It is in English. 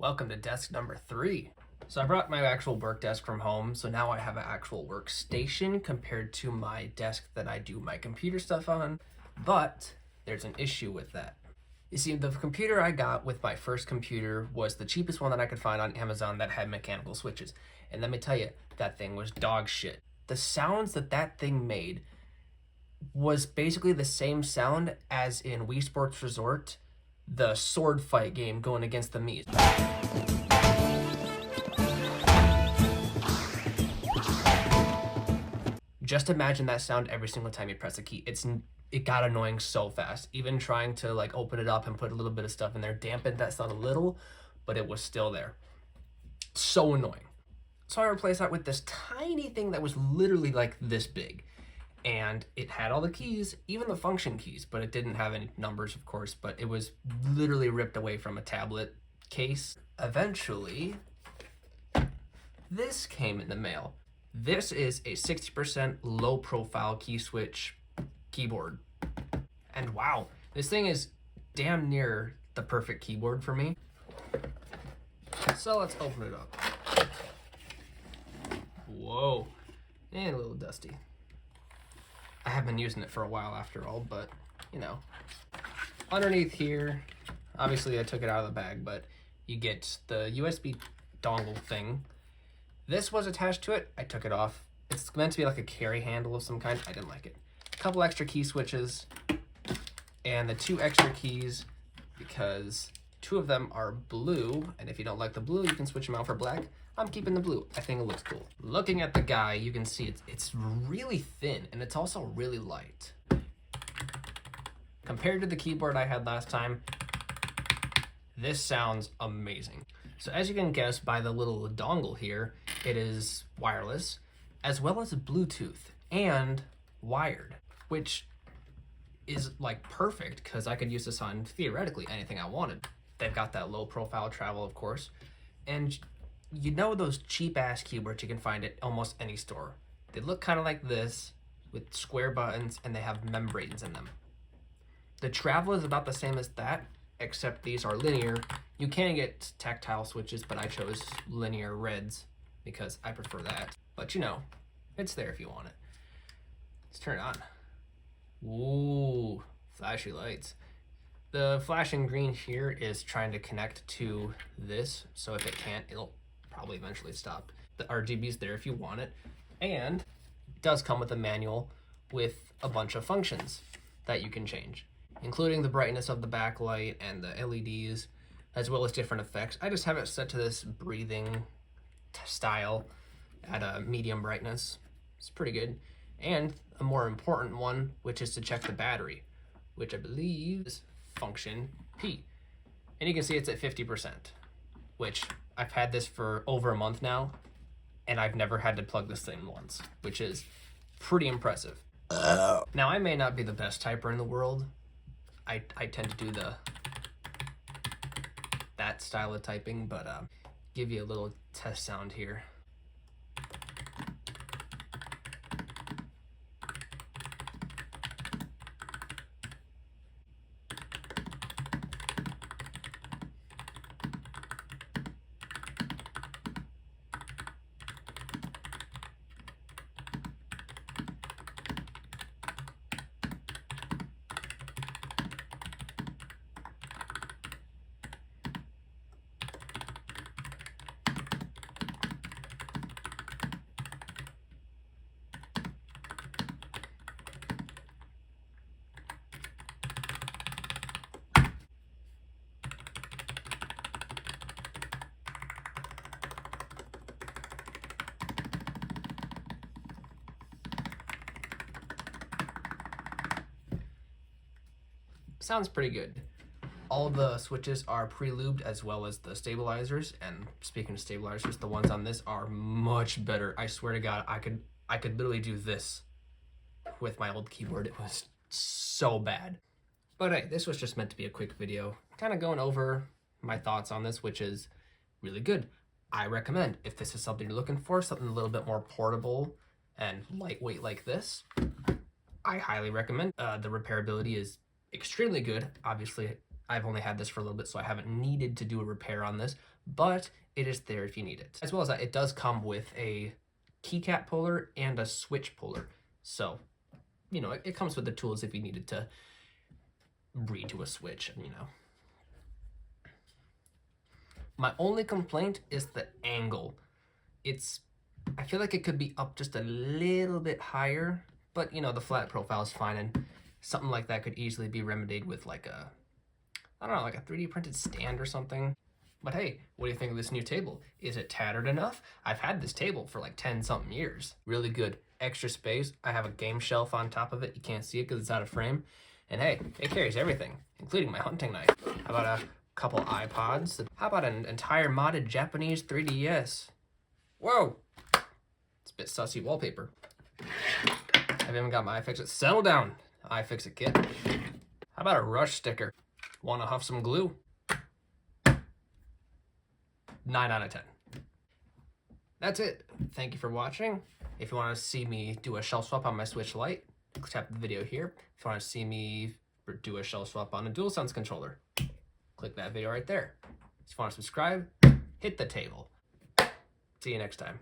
Welcome to desk number 3. So I brought my actual work desk from home, so now I have an actual workstation compared to my desk that I do my computer stuff on, but there's an issue with that. You see, the computer I got with my first computer was the cheapest one that I could find on Amazon that had mechanical switches, and let me tell you, that thing was dog shit. The sounds that thing made was basically the same sound as in Wii Sports Resort, the sword fight game going against the Mii's. Just imagine that sound every single time you press a key. It got annoying so fast. Even trying to like open it up and put a little bit of stuff in there dampened that sound a little, but it was still there. So annoying. So I replaced that with this tiny thing that was literally like this big. And it had all the keys, even the function keys, but it didn't have any numbers, of course, but it was literally ripped away from a tablet case. Eventually, this came in the mail. This is a 60% low profile key switch keyboard. And wow, this thing is damn near the perfect keyboard for me. So let's open it up. Whoa, and a little dusty. I have been using it for a while after all, but you know. Underneath here, obviously I took it out of the bag, but you get the USB dongle thing. This was attached to it. I took it off. It's meant to be like a carry handle of some kind. I didn't like it. A couple extra key switches and the 2 extra keys because 2 of them are blue. And if you don't like the blue, you can switch them out for black. I'm keeping the blue. I think it looks cool. Looking at the guy, you can see it's really thin and it's also really light. Compared to the keyboard I had last time, this sounds amazing. So as you can guess by the little dongle here, it is wireless as well as Bluetooth and wired, which is like perfect because I could use this on theoretically anything I wanted. They've got that low profile travel, of course, and you know those cheap ass keyboards you can find at almost any store. They look kind of like this with square buttons and they have membranes in them. The travel is about the same as that, except these are linear. You can get tactile switches, but I chose linear reds because I prefer that. But you know, it's there if you want it. Let's turn it on. Ooh, flashy lights. The flashing green here is trying to connect to this, so if it can't, it'll probably eventually stop. The RGB's there if you want it, and it does come with a manual with a bunch of functions that you can change, including the brightness of the backlight and the LEDs, as well as different effects. I just have it set to this breathing style at a medium brightness. It's pretty good. And a more important one, which is to check the battery, which I believe is function P. And you can see it's at 50%, which I've had this for over a month now, and I've never had to plug this thing once, which is pretty impressive. Now, I may not be the best typer in the world. I tend to do that style of typing, but give you a little test sound here. Sounds pretty good. All the switches are pre-lubed as well as the stabilizers, and speaking of stabilizers, the ones on this are much better. I swear to God, I could literally do this with my old keyboard. It was so bad. But hey, this was just meant to be a quick video, kind of going over my thoughts on this, which is really good. I recommend, if this is something you're looking for, something a little bit more portable and lightweight like this, I highly recommend. The repairability is extremely good. Obviously, I've only had this for a little bit, so I haven't needed to do a repair on this, but it is there if you need it. As well as that, it does come with a keycap puller and a switch puller. So, you know, it comes with the tools if you needed to redo a switch, you know. My only complaint is the angle. I feel like it could be up just a little bit higher, but you know, the flat profile is fine, and something like that could easily be remedied with like a, I don't know, like a 3D printed stand or something. But hey, what do you think of this new table? Is it tattered enough? I've had this table for like 10 something years. Really good. Extra space. I have a game shelf on top of it. You can't see it because it's out of frame. And hey, it carries everything, including my hunting knife. How about a couple iPods? How about an entire modded Japanese 3DS? Whoa! It's a bit sussy wallpaper. I've even got my iFixit. Settle down, iFixit kit. How about a Rush sticker? Want to huff some glue? 9 out of 10. That's it. Thank you for watching. If you want to see me do a shelf swap on my Switch Lite, tap the video here. If you want to see me do a shelf swap on a DualSense controller, click that video right there. If you want to subscribe, hit the table. See you next time.